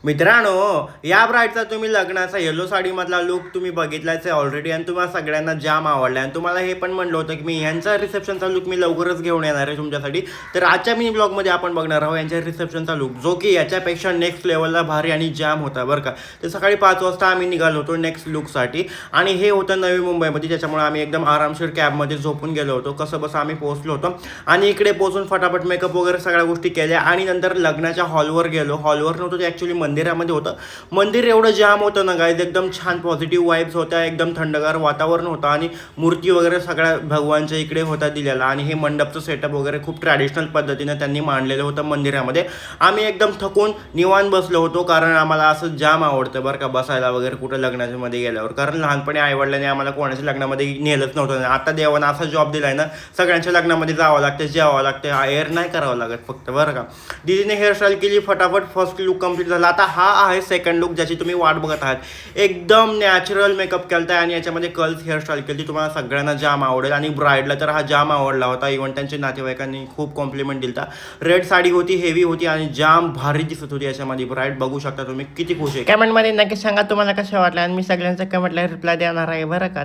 मित्रांनो, या ब्राईडचा तुम्ही लग्नाचा येलो साडीमधला लुक तुम्ही बघितलाच आहे ऑलरेडी आणि तुम्हाला सगळ्यांना जाम आवडला आणि तुम्हाला हे पण म्हणलं होतं की मी यांचा रिसेप्शनचा लुक मी लवकरच घेऊन येणार आहे तुमच्यासाठी. तर आजच्या मिनी ब्लॉगमध्ये आपण बघणार आहोत यांच्या रिसेप्शनचा लुक, जो की याच्यापेक्षा नेक्स्ट लेवलला भारी आणि जाम होता बरं का. तर सकाळी 5 वाजता आम्ही निघालो होतो नेक्स्ट लुकसाठी आणि हे होतं नवी मुंबईमध्ये, त्याच्यामुळे आम्ही एकदम आरामशीर कॅबमध्ये झोपून गेलो होतो. कसं बसं आम्ही पोहोचलो होतो आणि इकडे पोहोचून फटाफट मेकअप वगैरे सगळ्या गोष्टी केल्या आणि नंतर लग्नाच्या हॉलवर गेलो. हॉलवर नव्हतं ते ॲक्च्युली मंदिरामध्ये होतं. मंदिर एवढं जाम होतं ना गाईज, एकदम छान पॉझिटिव्ह वाईब्स होत्या, एकदम थंडगार वातावरण होतं आणि मूर्ती वगैरे सगळ्या भगवानच्या इकडे होता दिलेला आणि हे मंडपचं सेटअप वगैरे खूप ट्रॅडिशनल पद्धतीनं त्यांनी मांडलेलं होतं मंदिरामध्ये. आम्ही एकदम थकून निवांत बसलो होतो, कारण आम्हाला असं जाम आवडतं बरं का बसायला वगैरे कुठं लग्नाच्या मध्ये गेल्यावर. कारण लहानपणी आईवडिलांनी आम्हाला कोणाच्या लग्नामध्ये नेलंच नव्हतं. आता देवानं असा जॉब दिलाय ना, सगळ्यांच्या लग्नामध्ये जावं लागतं, जेवावं लागतं, एअर नाही करावं लागत फक्त बरं का. दीदीने हेअरस्टाईल केली, फटाफट फर्स्ट लुक कंप्लीट झाला. आता हा आहे सेकंड लुक, ज्याची तुम्ही वाट बघत आहात. एकदम नॅचरल मेकअप केलता आणि याच्यामध्ये कर्ल्स हेअरस्टाईल केली. तुम्हाला सगळ्यांना जाम आवडेल आणि ब्राईडला तर हा जाम आवडला होता. इव्हन त्यांच्या नातेवाईकांनी खूप कॉम्प्लिमेंट दिलता. रेड साडी होती, हेवी होती आणि जाम भारी दिसत होती याच्यामध्ये ब्राईड. बघू शकता तुम्ही किती खुश आहे. कमेंटमध्ये नक्की सांगा तुम्हाला कसं वाटलं आणि मी सगळ्यांच्या कमेंटला रिप्लाय देणार आहे बरं का.